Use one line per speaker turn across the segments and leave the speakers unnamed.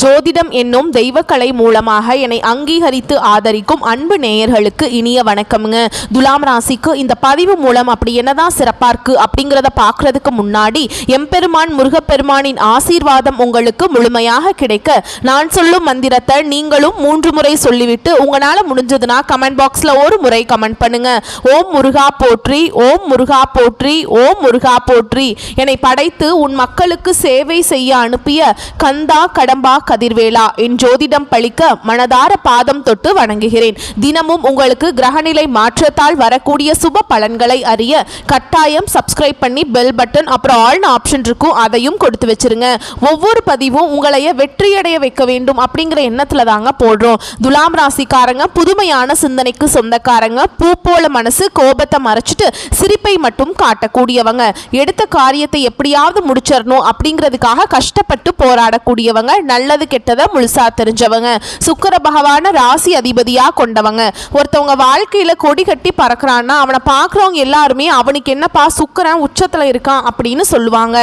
ஜோதிடம் என்னும் தெய்வக்கலை மூலமாக என்னை அங்கீகரித்து ஆதரிக்கும் அன்பு நேயர்களுக்கு இனிய வணக்கம்ங்க. துலாம் ராசிக்கு இந்த பதிவு மூலம் அப்படி என்னதான் சிறப்பா இருக்கு அப்படிங்கிறத பார்க்கறதுக்கு முன்னாடி எம்பெருமான் முருகப்பெருமானின் ஆசீர்வாதம் உங்களுக்கு முழுமையாக கிடைக்க நான் சொல்லும் மந்திரத்தை நீங்களும் 3 முறை சொல்லிவிட்டு உங்களால முடிஞ்சதுன்னா கமெண்ட் பாக்ஸ்ல ஒரு முறை கமெண்ட் பண்ணுங்க. ஓம் முருகா போற்றி, ஓம் முருகா போற்றி, ஓம் முருகா போற்றி. என்னை படைத்து உன் மக்களுக்கு சேவை செய்ய அனுப்பிய கந்தா கடம்பா கதிர்வேலா என் ஜோதிடம் பழிக்க மனதார பாதம் தொட்டு வணங்குகிறேன். தினமும் உங்களுக்கு கிரகநிலை மாற்றத்தால் வரக்கூடிய சுப பலன்களை அறிய கட்டாயம் சப்ஸ்கிரைப் பண்ணி பெல் பட்டன் அப்புறம் ஆல் ஆப்ஷன் இருக்கும், அதையும் கொடுத்து வச்சிருங்க. ஒவ்வொரு பதிவும் உங்களைய வெற்றியடைய வைக்க வேண்டும் அப்படிங்கிற எண்ணத்துல தாங்க போடுறோம். துலாம் ராசிக்காரங்க புதுமையான சிந்தனைக்கு சொந்தக்காரங்க. பூ போல மனசு, கோபத்தை மறைச்சிட்டு சிரிப்பை மட்டும் காட்டக்கூடியவங்க. எடுத்த காரியத்தை எப்படியாவது முடிச்சிடணும் அப்படிங்கிறதுக்காக கஷ்டப்பட்டு போராடக்கூடியவங்க. நல்லது கெட்டதை முழுசா தெரிஞ்சவங்க. சுக்கிர பகவான ராசி அதிபதியா கொண்டவங்க. ஒருத்தவங்க வாழ்க்கையில கொடி கட்டி பறக்கிறான்னா அவனை பார்க்குறவங்க எல்லாருமே அவனுக்கு என்னப்பா சுக்கிரன் உச்சத்துல இருக்கான் அப்படின்னு சொல்லுவாங்க.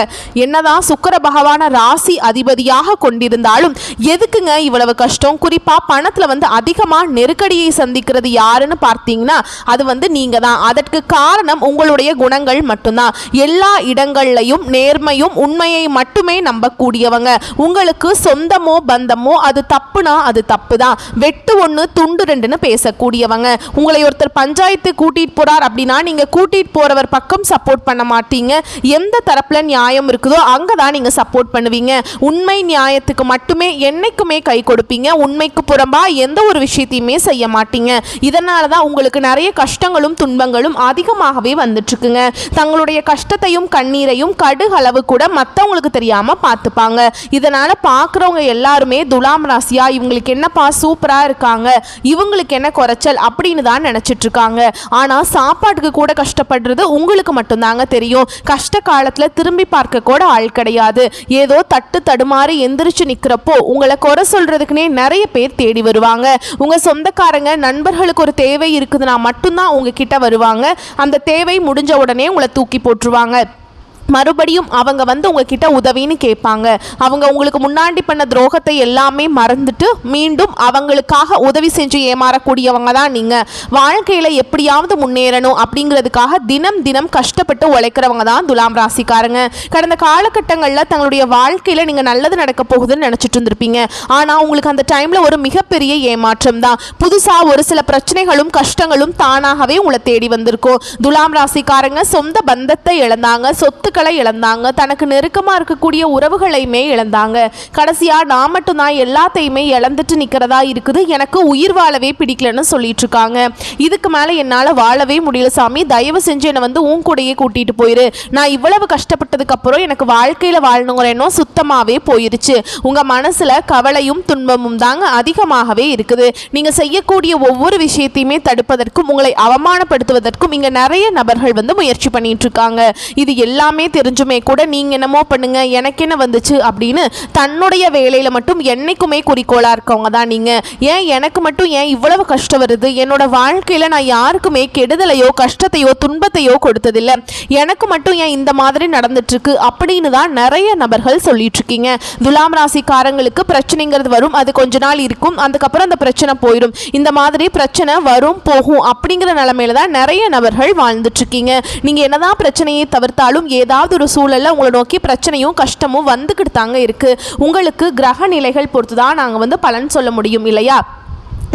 என்னதான் சுக்கிர பகவான ராசி அதிபதியாக கொண்டிருந்தாலும் எதுக்குங்க இவ்வளவு கஷ்டம்? குறிப்பா பணத்துல அதிகமா நெருக்கடியை சந்திக்கிறது யாருன்னு பார்த்தீங்கன்னா அது நீங்க தான். அதற்கு காரணம் உங்களுடைய குணங்கள் மட்டும்தான். எல்லா இடங்கள்லையும் நேர்மையும் உண்மையை மட்டுமே நம்பக்கூடியவங்க. உங்களுக்கு சொந்தமோ பந்தமோ அது தப்புனா அது தப்பு தான். வெட்டு ஒன்று துண்டு ரெண்டுன்னு பேசக்கூடியவங்க. உங்களை ஒருத்தர் பஞ்சாயத்து கூட்டிட்டு போறார் அப்படின்னா நீங்க கூட்டிட்டு போறவர் பக்கம் சப்போர்ட் பண்ண மாட்டீங்க. எந்த தரப்புல நியாயம் இருக்குதோ அங்கதான் நீங்க சப்போர்ட் பண்ணுவீங்க. உண்மை நியாயத்துக்கு மட்டுமே என்னைக்குமே கை கொடுப்பீங்க. உண்மைக்கு புறம்பா எந்த ஒரு விஷயத்தையுமே செய்ய மாட்டீங்க. இதனாலதான் உங்களுக்கு நிறைய கஷ்டங்களும் துன்பங்களும் அதிகமாகவே வந்துட்டு இருக்குங்க. தங்களுடைய கஷ்டத்தையும் கண்ணீரையும் கடுகளவு கூட மற்றவங்களுக்கு தெரியாம பார்த்துப்பாங்க. இதனால பார்க்குறவங்க எல்லாருமே துலாம் ராசியா இவங்களுக்கு என்னப்பா சூப்பரா இருக்காங்க, இவங்களுக்கு என்ன குறைச்சல் அப்படின்னு தான் நினைச்சிட்டு இருக்காங்க. ஆனா சாப்பாட்டுக்கு கூட கஷ்டப்படுறது உங்களுக்கு மட்டும்தாங்க தெரியும். கஷ்ட காலத்துல திரும்பி பார்க்க கூட ஆள் கிடையாது. ஏதோ தட்டு தடுமாறி எந்திரிச்சு நிக்கிறப்போ உங்களை குறை சொல்றதுக்குன்னே நிறைய பேர் தேடி வருவாங்க. உங்க சொந்தக்காரங்க நண்பர்களுக்கு ஒரு தேவை இருக்குதுன்னா மட்டும்தான் உங்ககிட்ட வருவாங்க. அந்த தேவை முடிஞ்ச உடனே உங்களை தூக்கி போட்டுருவாங்க. மறுபடியும் அவங்க உங்ககிட்ட உதவின்னு கேட்பாங்க. அவங்க உங்களுக்கு முன்னாடி பண்ண துரோகத்தை எல்லாமே மறந்துட்டு மீண்டும் அவங்களுக்காக உதவி செஞ்சு ஏமாறக்கூடியவங்க தான் நீங்க. வாழ்க்கையில எப்படியாவது முன்னேறணும் அப்படிங்கிறதுக்காக தினம் தினம் கஷ்டப்பட்டு உழைக்கிறவங்க தான் துலாம் ராசிக்காரங்க. கடந்த காலகட்டங்களில் தங்களுடைய வாழ்க்கையில நீங்க நல்லது நடக்க போகுதுன்னு நினைச்சிட்டு இருந்திருப்பீங்க. ஆனா உங்களுக்கு அந்த டைம்ல ஒரு மிகப்பெரிய ஏமாற்றம் தான். புதுசா ஒரு சில பிரச்சனைகளும் கஷ்டங்களும் தானாகவே உங்களை தேடி வந்திருக்கும். துலாம் ராசிக்காரங்க சொந்த பந்தத்தை இழந்தாங்க, சொத்து இழந்தாங்க, தனக்கு நெருக்கமா இருக்கக்கூடிய உறவுகளையுமே இழந்தாங்க. கடைசியா நான் மட்டும் தான் எல்லாத்தையுமே இழந்துட்டு நிக்கிறதா இருக்குது, எனக்கு உயிர் வாழவே பிடிக்கலன்னு சொல்லிட்டு இருக்காங்க. இதுக்கு மேல என்னால வாழவே முடியல சாமி, தயவு செஞ்சு என்னை உன் கூடயே கூட்டிட்டு போயிரு. நான் இவ்வளவு கஷ்டப்பட்டதுக்கு அப்புறம் எனக்கு வாழ்க்கையில வாழணுங்கிற எண்ணம் சுத்தமாவே போயிருச்சு. உங்க மனசுல கவலையும் துன்பமும் தாங்க அதிகமாகவே இருக்குது. நீங்க செய்யக்கூடிய ஒவ்வொரு விஷயத்தையுமே தடுப்பதற்கும் உங்களை அவமானப்படுத்துவதற்கும் இங்க நிறைய நபர்கள் முயற்சி பண்ணிட்டு இருக்காங்க. இது எல்லாமே தெரிஞ்சுமே கூட நீங்க என்னமோ பண்ணுங்க எனக்கு என்ன வந்துச்சு அப்படின்னு தன்னுடைய வேலையில மட்டும் என்னைக்குமே குறிக்கோளா இருக்கவங்க தான் நீங்க. ஏன் எனக்கு மட்டும் ஏன் இவ்வளவு கஷ்டம் வருது? என்னோட வாழ்க்கையில நான் யாருக்குமே கெடுதலையோ கஷ்டத்தையோ துன்பத்தையோ கொடுத்ததில்லை, எனக்கு மட்டும் ஏன் இந்த மாதிரி நடந்துட்டு இருக்கு அப்படின்னு தான் நிறைய நபர்கள் சொல்லிட்டு இருக்கீங்க. துலாம் ராசிக்காரங்களுக்கு பிரச்சனைங்கிறது வரும், அது கொஞ்ச நாள் இருக்கும், அதுக்கப்புறம் அந்த பிரச்சனை போயிடும். இந்த மாதிரி பிரச்சனை வரும் போகும் அப்படிங்கிற நிலைமையில தான் நிறைய நபர்கள் வாழ்ந்துட்டு இருக்கீங்க. நீங்க என்னதான் பிரச்சனையை தவிர்த்தாலும் ஏதாவது ஒரு சூழல்ல உங்களை நோக்கி பிரச்சனையும் கஷ்டமும் வந்துக்கிட்டு தாங்க இருக்கு. உங்களுக்கு கிரக நிலைகள் பொறுத்து தான் நாங்க பலன் சொல்ல முடியும் இல்லையா?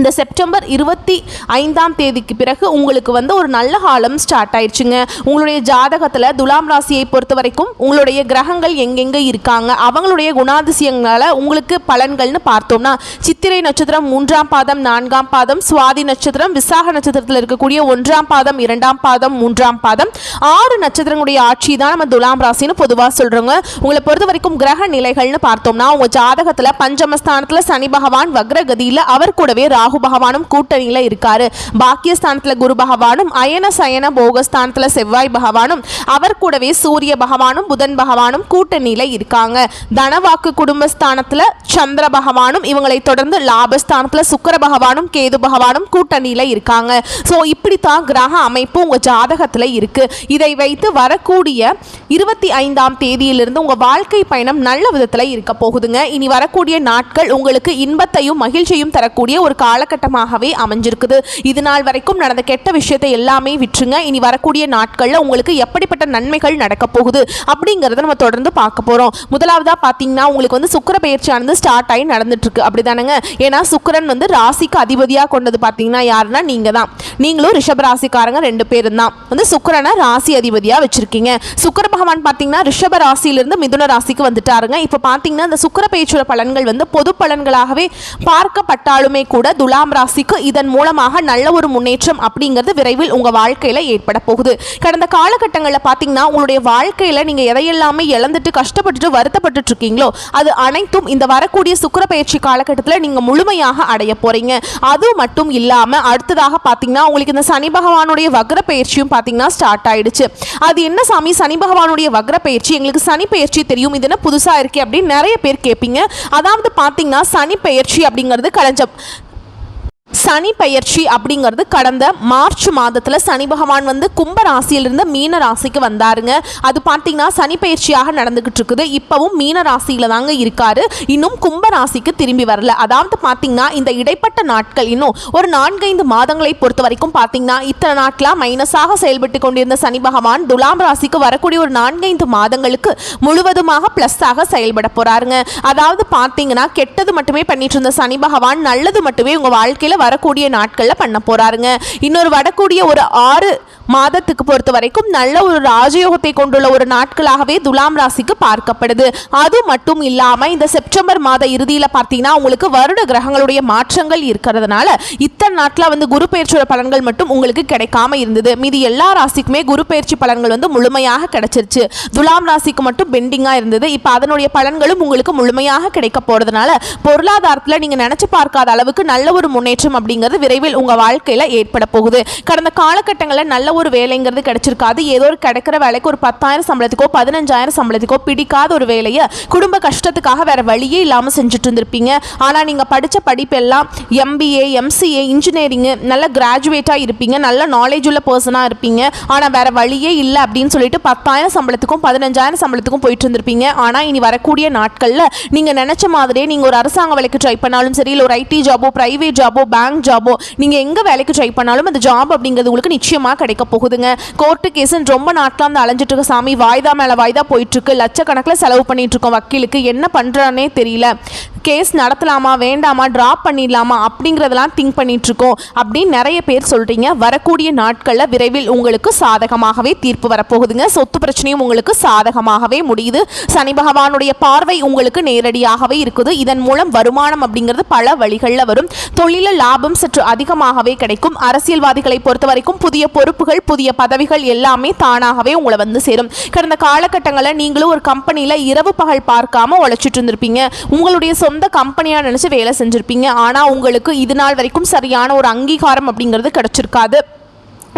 இந்த செப்டம்பர் 25ஆம் தேதிக்கு பிறகு உங்களுக்கு ஒரு நல்ல காலம் ஸ்டார்ட் ஆயிடுச்சுங்க. உங்களுடைய ஜாதகத்தில் துலாம் ராசியை பொறுத்த வரைக்கும் உங்களுடைய கிரகங்கள் எங்கெங்கே இருக்காங்க, அவங்களுடைய குணாதிசயங்களால் உங்களுக்கு பலன்கள்னு பார்த்தோம்னா சித்திரை நட்சத்திரம் 3ஆம் பாதம் 4ஆம் பாதம், சுவாதி நட்சத்திரம் விசாக நட்சத்திரத்தில் இருக்கக்கூடிய 1ஆம் பாதம் 2ஆம் பாதம் 3ஆம் பாதம் 6 நட்சத்திரங்களுடைய ஆட்சி தான் நம்ம துலாம் ராசின்னு பொதுவாக சொல்கிறோங்க. உங்களை பொறுத்த வரைக்கும் கிரக நிலைகள்னு பார்த்தோம்னா உங்கள் ஜாதகத்தில் பஞ்சமஸ்தானத்தில் சனி பகவான் வக்ரகதியில் அவர் கூடவே ராகு பகவானும் கூட்டணியில இருக்காரு. பாக்கியஸ்தானத்துல குரு பகவானும், அயன சயன போகஸ்தானத்துல செவ்வாய் பகவானும், அவர் கூடவே சூரிய பகவானும் புதன் பகவானும் கூட்டணியில இருக்காங்க. தனவாக்கு குடும்பஸ்தானத்துல சந்திர பகவானும், இவங்களை தொடர்ந்து லாபஸ்தானத்துல சுக்கிர பகவானும் கேது பகவானும் கூட்டணியில இருக்காங்க. ஸோ இப்படித்தான் கிரக அமைப்பு உங்க ஜாதகத்துல இருக்கு. இதை வைத்து வரக்கூடிய 25ஆம் தேதியிலிருந்து உங்க வாழ்க்கை பயணம் நல்ல விதத்துல இருக்க போகுதுங்க. இனி வரக்கூடிய நாட்கள் உங்களுக்கு இன்பத்தையும் மகிழ்ச்சியும் தரக்கூடிய ஒரு காலகட்டமாகவே அமைஞ்சிருக்குது. இது நாள் வரைக்கும் நடந்த கெட்ட விஷயத்தை எல்லாமே விட்டுருங்க. இனி வரக்கூடிய நாட்கள்ல உங்களுக்கு எப்படிப்பட்ட நன்மைகள் நடக்க போகுது அப்படிங்கறத நம்ம தொடர்ந்து பார்க்க போறோம். முதலாவதா பாத்தீங்கன்னா உங்களுக்கு வந்து சுக்கிர பெயர்ச்சியானது ஸ்டார்ட் ஆகி நடந்துட்டு இருக்கு, அப்படிதானங்க? ஏன்னா சுக்கிரன் வந்து ராசிக்கு அதிபதியா கொண்டது பாத்தீங்கன்னா யாருன்னா நீங்க தான். நீங்களும் ரிஷப ராசிக்காரங்க 2 பேரும் தான் வந்து சுக்கிரனை ராசி அதிபதியா வச்சிருக்கீங்க. சுக்கிர பகவான் பாத்தீங்கன்னா ரிஷப ராசியிலிருந்து மிதுன ராசிக்கு வந்துட்டாருங்க. இப்ப பாத்தீங்கன்னா இந்த சுக்கிர பெயர்ச்சியோட பலன்கள் வந்து பொது பலன்களாகவே பார்க்கப்பட்டாலுமே கூட துலாம் ராசிக்கு இதன் மூலமாக நல்ல ஒரு முன்னேற்றம் அப்படிங்கிறது விரைவில் உங்க வாழ்க்கையில ஏற்பட போகுது. கடந்த காலகட்டங்களில் பாத்தீங்கன்னா உங்களுடைய வாழ்க்கையில நீங்க எதையெல்லாமே இழந்துட்டு கஷ்டப்பட்டுட்டு வருத்தப்பட்டு இருக்கீங்களோ அது அனைத்தும் இந்த வரக்கூடிய சுக்கிர பெயர்ச்சி காலகட்டத்தில் நீங்க முழுமையாக அடைய போறீங்க. அது மட்டும் இல்லாம அடுத்ததாக பாத்தீங்கன்னா உங்களுக்கு இந்த சனி பகவானுடைய வக்ர பெயர்ச்சியும் பாத்தீங்கன்னா ஸ்டார்ட் ஆயிடுச்சு. அது என்ன சாமி சனி பகவானுடைய வக்ர பெயர்ச்சி, எங்களுக்கு சனி பெயர்ச்சி தெரியும், இது என்ன புதுசா இருக்கு அப்படின்னு நிறைய பேர் கேட்பீங்க. அதாவது பாத்தீங்கன்னா சனி பெயர்ச்சி அப்படிங்கிறது சனி பெயர்ச்சி அப்படிங்கிறது கடந்த மார்ச் மாதத்துல சனி பகவான் வந்து கும்ப ராசியிலிருந்து மீன ராசிக்கு வந்தாருங்க. அது பார்த்தீங்கன்னா சனி பெயர்ச்சியாக நடந்துகிட்டு இருக்குது. இப்பவும் மீன ராசியில தாங்க இருக்காரு, இன்னும் கும்ப ராசிக்கு திரும்பி வரல. அதாவது பார்த்தீங்கன்னா இந்த இடைப்பட்ட நாட்கள் இன்னும் ஒரு 4-5 மாதங்களை பொறுத்த வரைக்கும் பார்த்தீங்கன்னா இத்தனை நாட்களா மைனஸாக செயல்பட்டு கொண்டிருந்த சனி பகவான் துலாம் ராசிக்கு வரக்கூடிய ஒரு 4-5 மாதங்களுக்கு முழுவதுமாக பிளஸ்ஸாக செயல்பட போறாருங்க. அதாவது பார்த்தீங்கன்னா கெட்டது மட்டுமே பண்ணிட்டு இருந்த சனி பகவான் நல்லது மட்டுமே உங்க வாழ்க்கையில வரக்கூடிய நாட்கள்ல பண்ண போறாருங்க. இன்னொரு வரக்கூடிய ஒரு 6 மாதத்துக்கு பொறுத்த வரைக்கும் நல்ல ஒரு ராஜயோகத்தை கொண்டுள்ள ஒரு நாட்களாகவே துலாம் ராசிக்கு பார்க்கப்படுது. அது மட்டும் இல்லாம இந்த செப்டம்பர் மாத இறுதியில பார்த்தீங்கன்னா உங்களுக்கு வருட கிரகங்களுடைய மாற்றங்கள் இருக்கிறதுனால இத்தனை நாட்களா வந்து குரு பெயர்ச்சியோட பலன்கள் மட்டும் உங்களுக்கு கிடைக்காம இருந்தது. மீதி எல்லா ராசிக்குமே குரு பெயர்ச்சி பலன்கள் வந்து முழுமையாக கிடைச்சிருச்சு. துலாம் ராசிக்கு மட்டும் பெண்டிங்கா இருந்தது. இப்ப அதனுடைய பலன்களும் உங்களுக்கு முழுமையாக கிடைக்க போறதுனால பொருளாதாரத்துல நீங்க நினைச்சு பார்க்காத அளவுக்கு நல்ல ஒரு முன்னேற்றம் அப்படிங்கிறது விரைவில் உங்க வாழ்க்கையில ஏற்பட போகுது. கடந்த காலகட்டங்களில் நல்ல ஒரு வேலைங்கிறது கிடைச்சிருக்காது. ஏதோ ஒரு கிடைக்கிற வேலைக்கு ஒரு 10,000 சம்பளத்துக்கோ 15,000 சம்பளத்துக்கோ பிடிக்காத ஒரு வேலையை குடும்ப கஷ்டத்துக்காக வேற வழியே இல்லாமல் செஞ்சுட்டு இருந்திருப்பீங்க. ஆனால் நீங்கள் படித்த படிப்பெல்லாம் MBA MCA இன்ஜினியரிங் நல்ல கிராஜுவேட்டாக இருப்பீங்க, நல்ல நாலேஜ் உள்ள பர்சனாக இருப்பீங்க. ஆனால் வேற வழியே இல்லை அப்படின்னு சொல்லிட்டு 10,000 சம்பளத்துக்கும் 15,000 சம்பளத்துக்கும் போயிட்டு இருந்திருப்பீங்க. ஆனால் இனி வரக்கூடிய நாட்களில் நீங்கள் நினைச்ச மாதிரியே நீங்கள் ஒரு அரசாங்க வேலைக்கு ட்ரை பண்ணாலும் சரி, இல்லை ஒரு IT ஜாபோ பிரைவேட் ஜாபோ பேங்க் ஜாபோ நீங்கள் எங்கே வேலைக்கு ட்ரை பண்ணாலும் அந்த ஜாப் அப்படிங்கிறது உங்களுக்கு நிச்சயமாக கிடைக்க போகுதுங்க. கோர்ட்டு கேஸுன்னு ரொம்ப நாட்களாக வந்து அலைஞ்சிட்டு இருக்க சாமி, வாய்தா மேலே வாய்தா போயிட்டு இருக்கு, லட்சக்கணக்கில் செலவு பண்ணிட்டு இருக்கோம், வக்கீலுக்கு என்ன பண்ணுறானே தெரியல, கேஸ் நடத்தலாமா வேண்டாமா ட்ராப் பண்ணிடலாமா அப்படிங்கிறதெல்லாம் திங்க் பண்ணிட்டு இருக்கோம் அப்படின்னு நிறைய பேர் சொல்றீங்க. வரக்கூடிய நாட்களில் விரைவில் உங்களுக்கு சாதகமாகவே தீர்ப்பு வரப்போகுதுங்க. சொத்து பிரச்சனையும் உங்களுக்கு சாதகமாகவே முடியுது. சனி பகவானுடைய பார்வை உங்களுக்கு நேரடியாகவே இருக்குது. இதன் மூலம் வருமானம் அப்படிங்கிறது பல வழிகளில் வரும். தொழில லாபம் சற்று அதிகமாகவே கிடைக்கும். அரசியல்வாதிகளை பொறுத்த வரைக்கும் புதிய பொறுப்புகள் புதிய பதவிகள் எல்லாமே தானாகவே உங்களை வந்து சேரும். கடந்த காலகட்டங்களில் நீங்களும் ஒரு கம்பெனியில் இரவு பகல் பார்க்காம உழைச்சிட்டு இருந்திருப்பீங்க. உங்களுடைய சொந்த கம்பெனியா நினைச்சு வேலை செஞ்சிருப்பீங்க. ஆனா உங்களுக்கு இது நாள் வரைக்கும் சரியான ஒரு அங்கீகாரம் அப்படிங்கிறது கிடைச்சிருக்காது.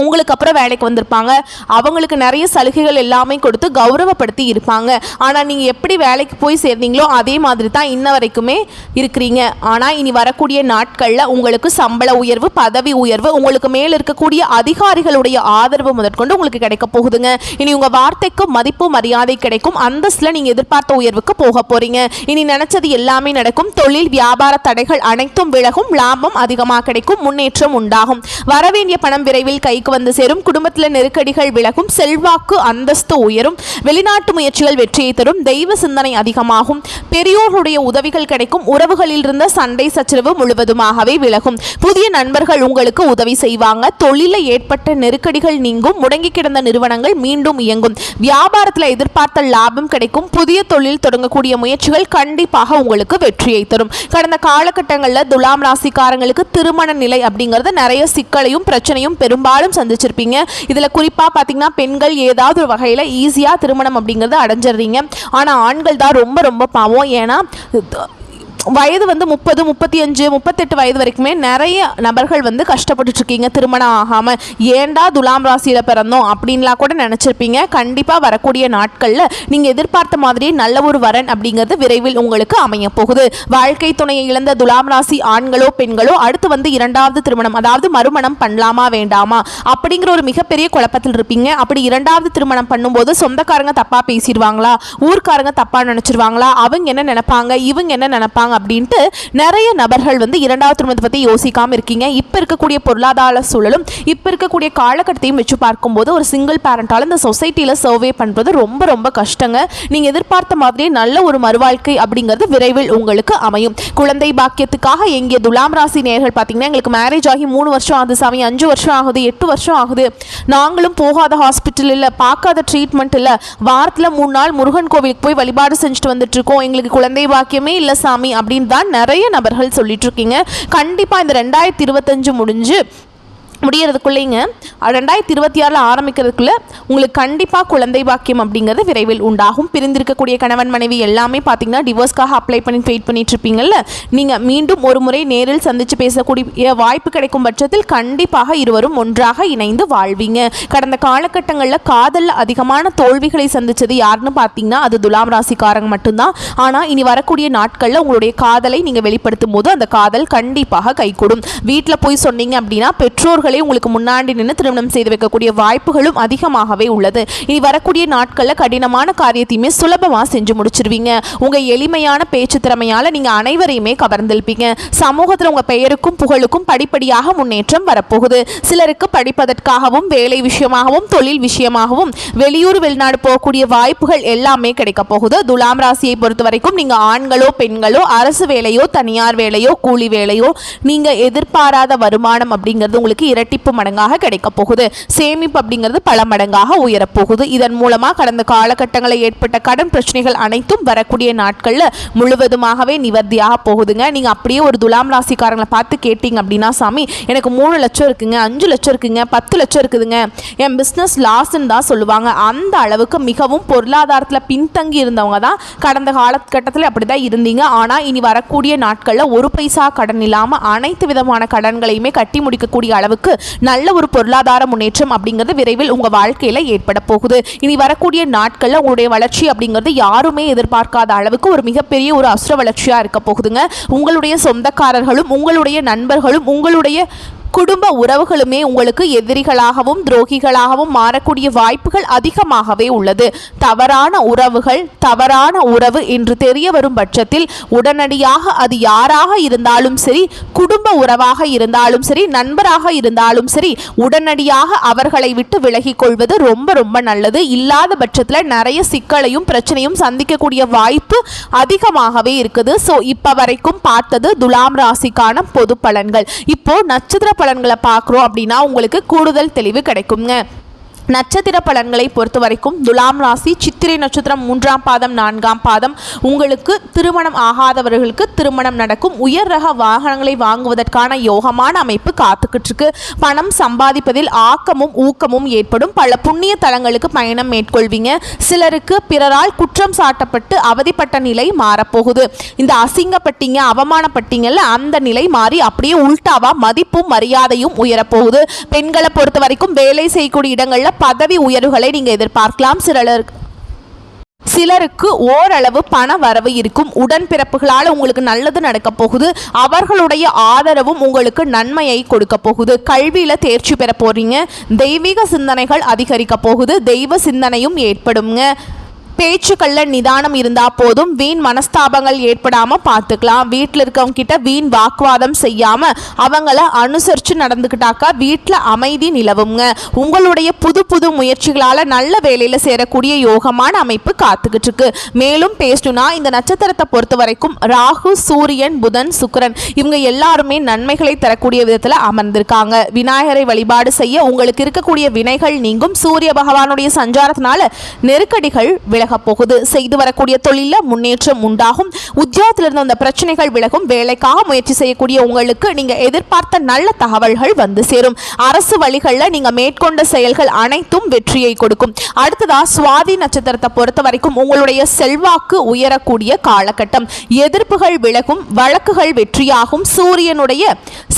உங்களுக்கு அப்புறம் வேலைக்கு வந்திருப்பாங்க, அவங்களுக்கு நிறைய சலுகைகள் எல்லாமே கொடுத்து கௌரவப்படுத்தி இருப்பாங்க. ஆனால் நீங்கள் எப்படி வேலைக்கு போய் சேர்ந்தீங்களோ அதே மாதிரி தான் இன்ன வரைக்குமே இருக்கிறீங்க. ஆனால் இனி வரக்கூடிய நாட்களில் உங்களுக்கு சம்பள உயர்வு பதவி உயர்வு உங்களுக்கு மேல் இருக்கக்கூடிய அதிகாரிகளுடைய ஆதரவு முதற்கொண்டு உங்களுக்கு கிடைக்க போகுதுங்க. இனி உங்கள் வார்த்தைக்கு மதிப்பு மரியாதை கிடைக்கும். அந்தஸ்தில் நீங்கள் எதிர்பார்த்த உயர்வுக்கு போக போறீங்க. இனி நினைச்சது எல்லாமே நடக்கும். தொழில் வியாபார தடைகள் அனைத்தும் விலகும். லாபம் அதிகமாக கிடைக்கும். முன்னேற்றம் உண்டாகும். வரவேண்டிய பணம் விரைவில் கைக்கு வந்து சேரும். குடும்பத்தில் நெருக்கடிகள் விலகும். செல்வாக்கு அந்தஸ்து உயரும். வெளிநாட்டு முயற்சிகள் வெற்றியை தரும். தெய்வ சிந்தனை அதிகமாகும். பெரியோருடைய உதவிகள் கிடைக்கும். உறவுகளில் இருந்த சண்டை சச்சரவு முழுவதுமாகவே விலகும். புதிய நண்பர்கள் உங்களுக்கு உதவி செய்வாங்க. தொழிலில் ஏற்பட்ட நெருக்கடிகள் நீங்கும். முடங்கி கிடந்த நிறுவனங்கள் மீண்டும் இயங்கும். வியாபாரத்தில் எதிர்பார்த்த லாபம் கிடைக்கும். புதிய தொழில் தொடங்கக்கூடிய முயற்சிகள் கண்டிப்பாக உங்களுக்கு வெற்றியை தரும். கடந்த காலகட்டங்களில் துலாம் ராசிக்காரங்களுக்கு திருமண நிலை அப்படிங்கிறது நிறைய சிக்கலையும் பிரச்சனையும் பெரும்பாலும் சந்திச்சிருப்பீங்க. இதுல குறிப்பா பாத்தீங்கன்னா பெண்கள் ஏதாவது ஒரு வகையில ஈஸியா திருமணம் அப்படிங்கறது அடைஞ்சிடுறீங்க. ஆனா ஆண்கள் தான் ரொம்ப ரொம்ப பாவம். ஏன்னா வயது வந்து 30, 35, 38 வயது வரைக்குமே நிறைய நபர்கள் வந்து கஷ்டப்பட்டுட்டு இருக்கீங்க திருமணம் ஆகாமல். ஏண்டா துலாம் ராசியில் பிறந்தோம் அப்படின்லாம் கூட நினச்சிருப்பீங்க. கண்டிப்பாக வரக்கூடிய நாட்களில் நீங்கள் எதிர்பார்த்த மாதிரியே நல்ல ஒரு வரன் அப்படிங்கிறது விரைவில் உங்களுக்கு அமைய போகுது. வாழ்க்கை துணையை இழந்த துலாம் ராசி ஆண்களோ பெண்களோ அடுத்து வந்து இரண்டாவது திருமணம், அதாவது மறுமணம் பண்ணலாமா வேண்டாமா அப்படிங்கிற ஒரு மிகப்பெரிய குழப்பத்தில் இருப்பீங்க. அப்படி இரண்டாவது திருமணம் பண்ணும்போது சொந்தக்காரங்க தப்பாக பேசிடுவாங்களா, ஊர்க்காரங்க தப்பாக நினச்சிருவாங்களா, அவங்க என்ன நினைப்பாங்க, இவங்க என்ன நினைப்பாங்க அப்படின்ட்டு நிறைய நபர்கள் வந்து இரண்டாவது திருமணத்தை பற்றி யோசிக்காமல் இருக்கீங்க. இப்போ இருக்கக்கூடிய பொருளாதார சூழலும் இப்போ இருக்கக்கூடிய காலகட்டத்தையும் வச்சு பார்க்கும்போது ஒரு சிங்கிள் பேரண்டால் இந்த சொசைட்டியில் சர்வே பண்ணுறது ரொம்ப ரொம்ப கஷ்டங்க. நீங்கள் எதிர்பார்த்த மாதிரியே நல்ல ஒரு மறுவாழ்க்கை அப்படிங்கிறது விரைவில் உங்களுக்கு அமையும். குழந்தை பாக்கியத்துக்காக எங்கே துலாம் ராசி நேயர்கள் பார்த்தீங்கன்னா, எங்களுக்கு மேரேஜ் ஆகி 3 வருஷம் ஆகுது சாமி, 5 வருஷம் ஆகுது, 8 வருஷம் ஆகுது, நாங்களும் போகாத ஹாஸ்பிட்டல் இல்லை, பார்க்காத ட்ரீட்மெண்ட் இல்லை, வாரத்தில் 3 நாள் முருகன் கோவிலுக்கு போய் வழிபாடு செஞ்சுட்டு வந்துட்டு இருக்கோம், எங்களுக்கு குழந்தை பாக்கியமே இல்லை சாமி அப்படின்னு தான் நிறைய நபர்கள் சொல்லிட்டு இருக்கீங்க. கண்டிப்பாக இந்த 2025 முடியறதுக்குள்ளேங்க 2026 ஆரம்பிக்கிறதுக்குள்ள உங்களுக்கு கண்டிப்பாக குழந்தை பாக்கியம் அப்படிங்கிறது விரைவில் உண்டாகும். பிரிந்திருக்கக்கூடிய கணவன் மனைவி எல்லாமே பார்த்தீங்கன்னா டிவோர்ஸ்க்காக அப்ளை பண்ணி வெயிட் பண்ணிட்டு இருப்பீங்கல்ல, நீங்கள் மீண்டும் ஒரு முறை நேரில் சந்தித்து பேசக்கூடிய வாய்ப்பு கிடைக்கும் பட்சத்தில் கண்டிப்பாக இருவரும் ஒன்றாக இணைந்து வாழ்வீங்க. கடந்த காலகட்டங்களில் காதலில் அதிகமான தோல்விகளை சந்தித்தது யாருன்னு பார்த்தீங்கன்னா அது துலாம் ராசிக்காரங்க மட்டும்தான். ஆனால் இனி வரக்கூடிய நாட்களில் உங்களுடைய காதலை நீங்கள் வெளிப்படுத்தும் போது அந்த காதல் கண்டிப்பாக கைகூடும். வீட்டில் போய் சொன்னீங்க அப்படின்னா பெற்றோர்கள் உங்களுக்கு முன்னாடி நின்று திருமணம் செய்து வைக்கக்கூடிய வாய்ப்புகளும் அதிகமாகவே உள்ளது. இனி வரக்கூடிய நாட்களில் கடினமான காரியத்தையுமே சுலபமாக செஞ்சு முடிச்சிருவீங்க. உங்கள் எளிமையான பேச்சு திறமையால் நீங்கள் அனைவரையுமே கவர்ந்திருப்பீங்க. சமூகத்தில் உங்கள் பெயருக்கும் புகழுக்கும் படிப்படியாக முன்னேற்றம் வரப்போகுது. சிலருக்கு படிப்பதற்காகவும் வேலை விஷயமாகவும் தொழில் விஷயமாகவும் வெளியூர் வெளிநாடு போகக்கூடிய வாய்ப்புகள் எல்லாமே கிடைக்க போகுது. துலாம் ராசியை பொறுத்த வரைக்கும் நீங்கள் ஆண்களோ பெண்களோ அரசு வேலையோ தனியார் வேலையோ கூலி வேலையோ நீங்கள் எதிர்பாராத வருமானம் அப்படிங்கிறது உங்களுக்கு இரட்டிப்பு மடங்காக கிடைக்க போகுது. சேமிப்பு அப்படிங்கிறது பல மடங்காக உயரப்போகுது. இதன் மூலமாக கடந்த காலகட்டங்களில் ஏற்பட்ட கடன் பிரச்சனைகள் அனைத்தும் வரக்கூடிய நாட்களில் முழுவதுமாகவே நிவர்த்தியாக போகுதுங்க. நீங்கள் அப்படியே ஒரு துலாம் ராசிக்காரங்களை பார்த்து கேட்டீங்க அப்படின்னா, சாமி எனக்கு 3 லட்சம் இருக்குங்க, 5 லட்சம் இருக்குங்க, 10 லட்சம் இருக்குதுங்க, என் பிஸ்னஸ் லாஸ்ன்னு தான் சொல்லுவாங்க. அந்த அளவுக்கு மிகவும் பொருளாதாரத்தில் பின்தங்கி இருந்தவங்க தான் கடந்த காலகட்டத்தில் அப்படி தான் இருந்தீங்க. ஆனால் இனி வரக்கூடிய நாட்களில் ஒரு பைசா கடன் இல்லாமல் அனைத்து விதமான கடன்களையுமே கட்டி முடிக்கக்கூடிய அளவுக்கு நல்ல ஒரு பொருளாதார முன்னேற்றம் அப்படிங்கிறது விரைவில் உங்க வாழ்க்கையில ஏற்பட போகுது. இனி வரக்கூடிய நாட்கள்ல உங்களுடைய வளர்ச்சி அப்படிங்கிறது யாருமே எதிர்பார்க்காத அளவுக்கு ஒரு மிகப்பெரிய ஒரு அசுர வளர்ச்சியா இருக்க போகுதுங்க. உங்களுடைய சொந்தக்காரர்களும் உங்களுடைய நண்பர்களும் உங்களுடைய குடும்ப உறவுகளுமே உங்களுக்கு எதிரிகளாகவும் துரோகிகளாகவும் மாறக்கூடிய வாய்ப்புகள் அதிகமாகவே உள்ளது. தவறான உறவுகள் தவறான உறவு என்று தெரிய வரும் பட்சத்தில் உடனடியாக அது யாராக இருந்தாலும் சரி, குடும்ப உறவாக இருந்தாலும் சரி, நண்பராக இருந்தாலும் சரி, உடனடியாக அவர்களை விட்டு விலகிக் கொள்வது ரொம்ப ரொம்ப நல்லது. இல்லாத பட்சத்தில் நிறைய சிக்கலையும் பிரச்சனையும் சந்திக்கக்கூடிய வாய்ப்பு அதிகமாகவே இருக்குது. ஸோ இப்போ வரைக்கும் பார்த்தது துலாம் ராசிக்கான பொது பலன்கள். இப்போ நட்சத்திர பலன்களை பார்க்குறோம் அப்படின்னா உங்களுக்கு கூடுதல் தெளிவு கிடைக்குங்க. நட்சத்திர பலன்களை பொறுத்த வரைக்கும் துலாம் ராசி சித்திரை நட்சத்திரம் 3ஆம் பாதம் 4ஆம் பாதம் உங்களுக்கு திருமணம் ஆகாதவர்களுக்கு திருமணம் நடக்கும். உயர் ரக வாகனங்களை வாங்குவதற்கான யோகமான அமைப்பு காத்துக்கிட்டு இருக்கு. பணம் சம்பாதிப்பதில் ஆக்கமும் ஊக்கமும் ஏற்படும். பல புண்ணிய தலங்களுக்கு பயணம் மேற்கொள்வீங்க. சிலருக்கு பிறரால் குற்றம் சாட்டப்பட்டு அவதிப்பட்ட நிலை மாறப்போகுது. இந்த அசிங்கப்பட்டீங்க அவமானப்பட்டீங்கல்ல, அந்த நிலை மாறி அப்படியே உல்டாவா மதிப்பும் மரியாதையும் உயரப்போகுது. பெண்களை பொறுத்த வரைக்கும் வேலை செய்யக்கூடிய இடங்கள்ல பதவி உயர்வுகளை நீங்க எதிர்பார்க்கலாம். சிலருக்கு ஓரளவு பண வரவு இருக்கும். உடன்பிறப்புகளால் உங்களுக்கு நல்லது நடக்க போகுது. அவர்களுடைய ஆதரவும் உங்களுக்கு நன்மையை கொடுக்க போகுது. கல்வியில தேர்ச்சி பெற போறீங்க. தெய்வீக சிந்தனைகள் அதிகரிக்க போகுது. தெய்வ சிந்தனையும் ஏற்படுங்க. பேச்சுக்களில் நிதானம் இருந்தால் போதும். வீண் மனஸ்தாபங்கள் ஏற்படாமல் பார்த்துக்கலாம். வீட்டில் இருக்கவங்க கிட்ட வீண் வாக்குவாதம் செய்யாமல் அவங்கள அனுசரித்து நடந்துக்கிட்டாக்கா வீட்டில் அமைதி நிலவுங்க. உங்களுடைய புது புது முயற்சிகளால் நல்ல வேலையில் சேரக்கூடிய யோகமான அமைப்பு காத்துக்கிட்டு இருக்கு. மேலும் பேசணும்னா இந்த நட்சத்திரத்தை பொறுத்த வரைக்கும் ராகு, சூரியன், புதன், சுக்கிரன் இவங்க எல்லாருமே நன்மைகளை தரக்கூடிய விதத்தில் அமர்ந்திருக்காங்க. விநாயகரை வழிபாடு செய்ய உங்களுக்கு இருக்கக்கூடிய வினைகள் நீங்கும். சூரிய பகவானுடைய சஞ்சாரத்தினால நெருக்கடிகள் விலக விலக போகுது. செய்து வரக்கூடிய தொழிலில் முன்னேற்றம் உண்டாகும். உத்தியோகத்திலிருந்து அந்த பிரச்சனைகள் விலகும். வேலைக்காக முயற்சி செய்யக்கூடிய உங்களுக்கு நீங்க எதிர்பார்த்த நல்ல தகவல்கள் வந்து சேரும். அரசு வழிகளில் நீங்க மேற்கொண்ட செயல்கள் அனைத்தும் வெற்றியை கொடுக்கும். அடுத்ததா சுவாதி நட்சத்திரத்தை பொறுத்த வரைக்கும் உங்களுடைய செல்வாக்கு உயரக்கூடிய காலகட்டம். எதிர்ப்புகள் விலகும். வழக்குகள் வெற்றியாகும். சூரியனுடைய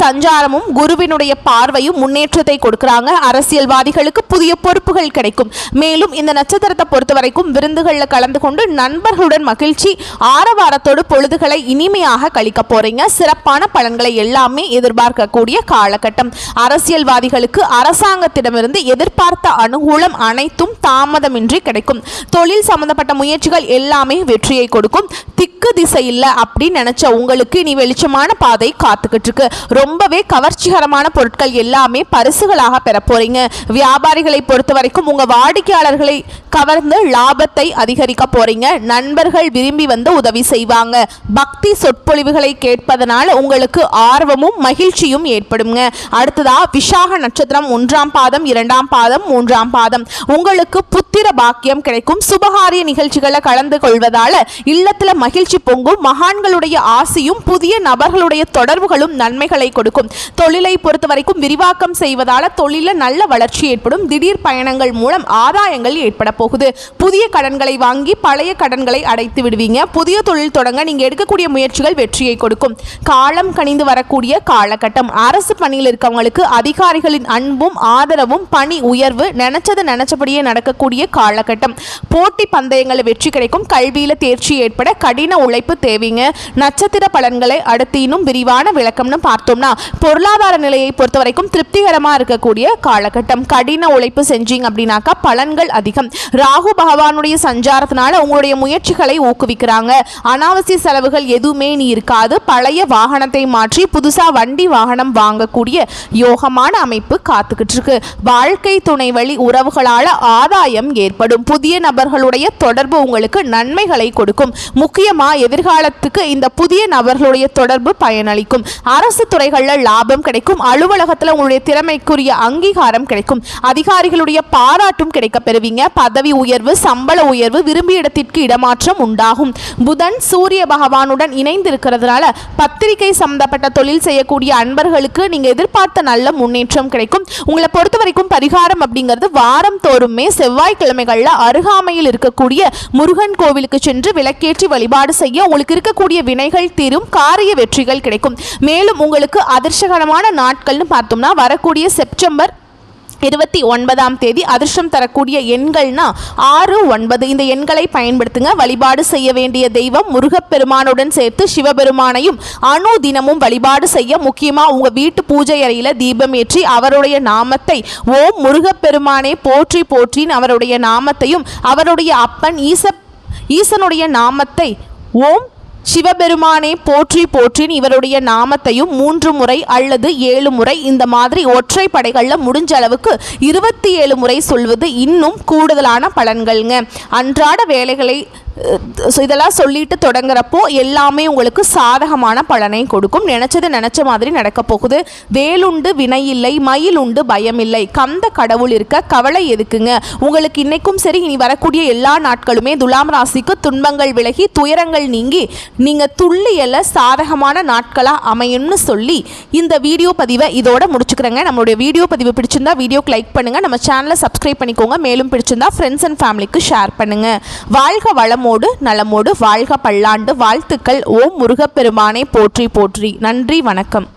சஞ்சாரமும் குருவினுடைய பார்வையும் முன்னேற்றத்தை கொடுக்கிறாங்க. அரசியல்வாதிகளுக்கு புதிய பொறுப்புகள் கிடைக்கும். மேலும் இந்த நட்சத்திரத்தை பொறுத்த வரைக்கும் விருந்துகளில் கலந்து கொண்டு நண்பர்களுடன் மகிழ்ச்சி ஆரவாரத்தோடு பொழுதுகளை இனிமையாக கழிக்க போறீங்க. சிறப்பான பலன்களை எல்லாமே எதிர்பார்க்கக்கூடிய காலகட்டம். அரசியல்வாதிகளுக்கு அரசாங்கத்திடமிருந்து எதிர்பார்த்த அனுகூலம் அனைத்தும் தாமதமின்றி கிடைக்கும். தொழில் சம்பந்தப்பட்ட முயற்சிகள் எல்லாமே வெற்றியை கொடுக்கும். திக்கு திசை இல்லை அப்படின்னு நினைச்ச உங்களுக்கு இனி வெளிச்சமான பாதை காத்துக்கிட்டு இருக்கு. ரொம்பவே கவர்ச்சிகரமான பொருட்கள் எல்லாமே பரிசுகளாக பெற போறீங்க. வியாபாரிகளை பொறுத்த வரைக்கும் உங்க வாடிக்கையாளர்களை கவர்ந்து லாபத்தை அதிகரிக்க போறீங்க. நண்பர்கள் விரும்பி வந்து உதவி செய்வாங்க. பக்தி சொற்பொழிவுகளை கேட்பதனால உங்களுக்கு ஆர்வமும் மகிழ்ச்சியும் ஏற்படுங்க. அடுத்ததா விசாக நட்சத்திரம் 1ஆம் பாதம் 2ஆம் பாதம் 3ஆம் பாதம் உங்களுக்கு புத்திர பாக்கியம் கிடைக்கும். சுபகாரிய நிகழ்ச்சிகளை கலந்து கொள்வதால இல்லத்துல மகிழ்ச்சி பொங்கும். மகான்களுடைய ஆசையும் புதிய நபர்களுடைய தொடர்புகளும் நன்மைகளை கொடுக்கும். தொழிலை பொறுத்த வரைக்கும் விரிவாக்கம் செய்வதால தொழில நல்ல வளர்ச்சி ஏற்படும். திடீர் பயணங்கள் மூலம் ஆதாயங்கள் ஏற்பட போகுது. புதிய கடன்களை வாங்கி பழைய கடன்களை அடைத்து விடுவீங்க. புதிய தொழில் தொடங்க நீங்க எடுக்கக்கூடிய முயற்சிகள் வெற்றியை கொடுக்கும். காலம் கனிந்து வரக்கூடிய காலகட்டம். அரசு பணியில் இருக்கவங்களுக்கு அதிகாரிகளின் அன்பும் ஆதரவும் பணி உயர்வு நினைச்சபடியே நடக்கக்கூடிய காலகட்டம். போட்டி பந்தயங்களில் வெற்றி கிடைக்கும். கல்வியில தேர்ச்சி ஏற்பட கடின உழைப்பு தேவைங்க. நட்சத்திர பலன்களை அடுத்து இன்னும் விரிவான விளக்கம்னு பார்த்தோம்னா பொருளாதார நிலையை பொறுத்த வரைக்கும் திருப்திகரமாக இருக்கக்கூடிய காலகட்டம். கடின உழைப்பு செஞ்சீங்க அப்படின்னாக்கா பலன்கள் அதிகம். ராகு பகவானுடைய சஞ்சாரத்தினால உங்களுடைய முயற்சிகளை ஊக்குவிக்கிறாங்க. அனாவசிய செலவுகள் எதுவுமே நீ இருக்காது. பழைய வாகனத்தை மாற்றி புதுசா வண்டி வாகனம் வாங்கக்கூடிய யோகமான அமைப்பு காத்துக்கிட்டு இருக்கு. வாழ்க்கை துணை வழி உறவுகளால ஆதாயம் ஏற்படும். புதிய நபர்களுடைய தொடர்பு உங்களுக்கு நன்மைகளை கொடுக்கும். முக்கியமா எதிர்காலத்துக்கு இந்த புதிய நபர்களுடைய தொடர்பு பயனளிக்கும். அரசு துறைகளில் லாபம் கிடைக்கும். அலுவலகத்தில் உங்களுடைய திறமைக்குரிய அங்கீகாரம் கிடைக்கும். அதிகாரிகளுடைய பாராட்டும் கிடைக்க பெறுவீங்க. பதவி உயர்வு, சம்பள உயர்வு, விரும்பிய இடத்திற்கு இடமாற்றம் உண்டாகும். புதன் சூரிய பகவானுடன் இணைந்து இருக்கிறதுனால பத்திரிகை சம்பந்தப்பட்ட தொழில் செய்யக்கூடிய அன்பர்களுக்கு நீங்க எதிர்பார்த்த நல்ல முன்னேற்றம் கிடைக்கும். உங்களை பொறுத்த வரைக்கும் பரிகாரம் அப்படிங்கிறது வாரம் தோறுமே செவ்வாய்க்கிழமைகள்ல அருகாமையில் இருக்கக்கூடிய முருகன் கோவிலுக்கு சென்று விளக்கேற்றி வழிபாடு செய்ய உங்களுக்கு இருக்கக்கூடிய வினைகள் தீரும். காரிய வெற்றிகள் கிடைக்கும். மேலும் உங்களுக்கு அதிர்ஷ்டகரமான நாட்கள்னு பார்த்தோம்னா வரக்கூடிய செப்டம்பர் 29ஆம் தேதி. அதிர்ஷ்டம் தரக்கூடிய எண்கள்னா 6, 9. இந்த எண்களை பயன்படுத்துங்க. வழிபாடு செய்ய வேண்டிய தெய்வம் முருகப்பெருமானுடன் சேர்த்து சிவபெருமானையும் தினமும் வழிபாடு செய்ய முக்கியமாக உங்கள் வீட்டு பூஜை அறையில் தீபம் ஏற்றி அவருடைய நாமத்தை ஓம் முருகப்பெருமானே போற்றி போற்றின் அவருடைய நாமத்தையும் அவருடைய அப்பன் ஈசனுடைய நாமத்தை ஓம் சிவபெருமானே போற்றி போற்றின் இவருடைய நாமத்தையும் 3 முறை அல்லது 7 முறை இந்த மாதிரி ஒற்றை படைகளில் முடிஞ்ச அளவுக்கு 27 முறை சொல்வது இன்னும் கூடுதலான பலன்கள்ங்க. அன்றாட வேலைகளை இதெல்லாம் சொல்லிட்டு தொடங்குறப்போ எல்லாமே உங்களுக்கு சாதகமான பலனை கொடுக்கும். நினைச்ச மாதிரி நடக்க போகுது. வேலுண்டு வினை இல்லை, மயில் உண்டு பயம் இல்லை. கந்த கடவுள் இருக்க கவலை எதுக்குங்க. உங்களுக்கு இன்னைக்கும் சரி இனி வரக்கூடிய எல்லா நாட்களுமே துலாம் ராசிக்கு துன்பங்கள் விலகி துயரங்கள் நீங்கி நீங்க துள்ளியல சாதகமான நாட்களா அமையும்னு சொல்லி இந்த வீடியோ பதிவை இதோட முடிச்சுக்கிறேங்க. நம்மளுடைய வீடியோ பதிவு பிடிச்சிருந்தா வீடியோக்கு லைக் பண்ணுங்க. நம்ம சேனலை சப்ஸ்கிரைப் பண்ணிக்கோங்க. மேலும் பிடிச்சிருந்தா ஃப்ரெண்ட்ஸ் அண்ட் ஃபேமிலிக்கு ஷேர் பண்ணுங்க. வாழ்க வளம் நலமோடு வாழ்க பல்லாண்டு. வாழ்த்துக்கள். ஓம் முருகப்பெருமானை போற்றி போற்றி. நன்றி, வணக்கம்.